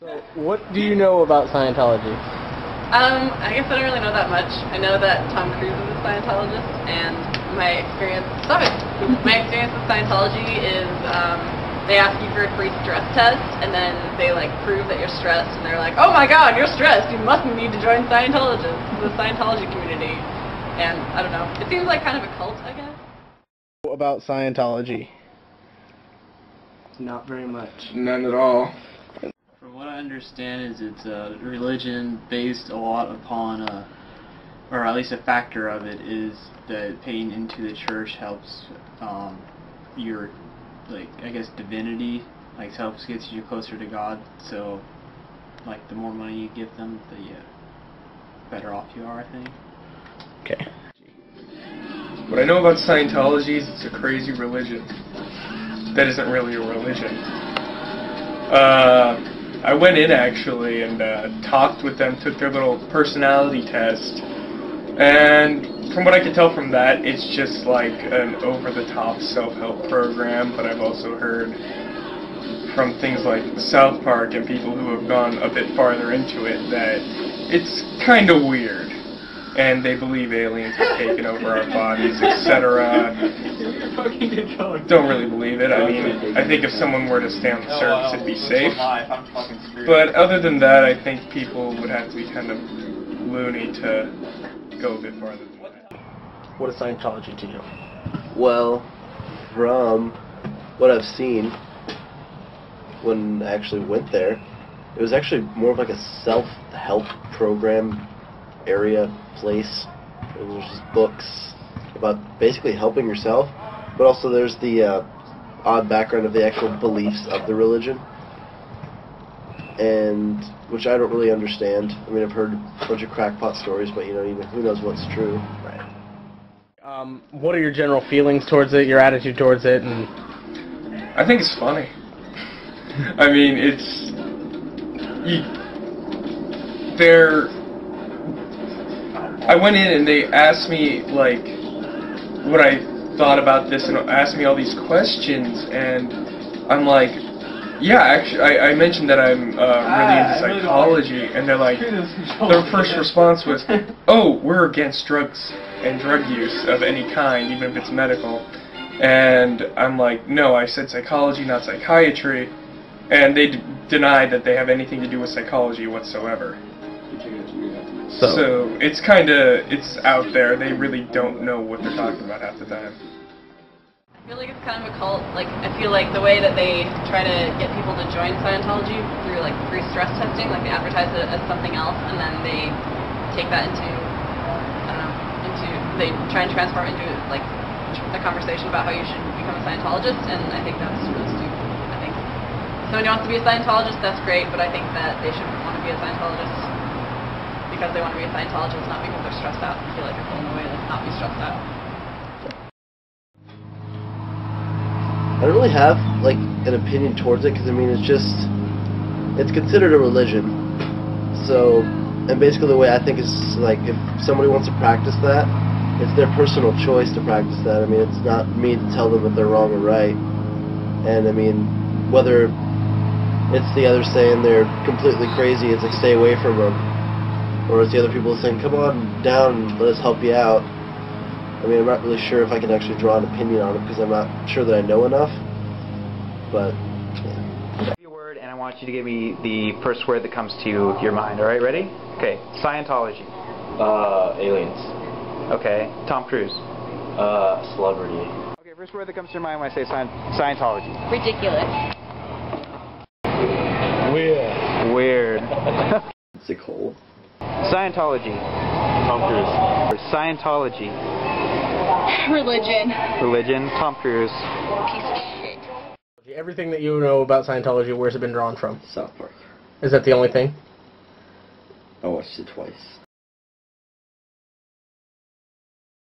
So, what do you know about Scientology? I guess I don't really know that much. I know that Tom Cruise is a Scientologist, and my experience with Scientology is they ask you for a free stress test, and then they prove that you're stressed, and they're like, oh my god, you're stressed, you must need to join the Scientology community. And I don't know, it seems like kind of a cult, I guess. About Scientology? Not very much. None at all. From what I understand is it's a religion based a lot upon, or at least a factor of it is that paying into the church helps your, I guess, divinity, helps get you closer to God. So, the more money you give them, the better off you are, I think. Okay. What I know about Scientology is it's a crazy religion. That isn't really a religion. I went in actually and talked with them, took their little personality test, and from what I could tell from that, it's just like an over-the-top self-help program, but I've also heard from things like South Park and people who have gone a bit farther into it that it's kind of weird. And they believe aliens have taken over our bodies, etc. Don't really believe it. I mean, I think if someone were to stay on the surface, it'd be safe. But other than that, I think people would have to be kind of loony to go a bit farther than that. What is Scientology to you? Well, from what I've seen, when I actually went there, it was actually more of like a self-help program place. There's just books about basically helping yourself, but also there's the odd background of the actual beliefs of the religion, and which I don't really understand. I mean, I've heard a bunch of crackpot stories, but even who knows what's true. Right. What are your general feelings towards it, your attitude towards it? And I think it's funny. I mean, I went in and they asked me what I thought about this and asked me all these questions, and I'm like, yeah, actually, I mentioned that I'm really into psychology, and they're like, their first response was, oh, we're against drugs and drug use of any kind, even if it's medical. And I'm like, no, I said psychology, not psychiatry, and they denied that they have anything to do with psychology whatsoever. So it's out there. They really don't know what they're talking about half the time. I feel like it's kind of a cult. I feel like the way that they try to get people to join Scientology through free stress testing, they advertise it as something else, and then they take that into they try and transform it into a conversation about how you should become a Scientologist, and I think that's really stupid. I think if somebody wants to be a Scientologist, that's great, but I think that they shouldn't want to be a Scientologist because they want to be a Scientologist, not because they're stressed out. I feel like it's the only way to not be stressed out. I don't really have an opinion towards it, because I mean it's considered a religion. So, and basically the way I think is if somebody wants to practice that, it's their personal choice to practice that. I mean, it's not me to tell them that they're wrong or right. And I mean, whether it's the others saying they're completely crazy, it's stay away from them, or it's the other people saying, come on down and let us help you out. I mean, I'm not really sure if I can actually draw an opinion on it, because I'm not sure that I know enough. But, yeah. I'll give you a word, and I want you to give me the first word that comes to your mind. All right, ready? Okay. Scientology. Aliens. Okay. Tom Cruise. Celebrity. Okay, first word that comes to your mind when I say Scientology. Ridiculous. Weird. It's a cult. Scientology. Tom Cruise. Scientology. Religion. Tom Cruise. Piece of shit. Everything that you know about Scientology, where's it been drawn from? South Park. Is that the only thing? I watched it twice.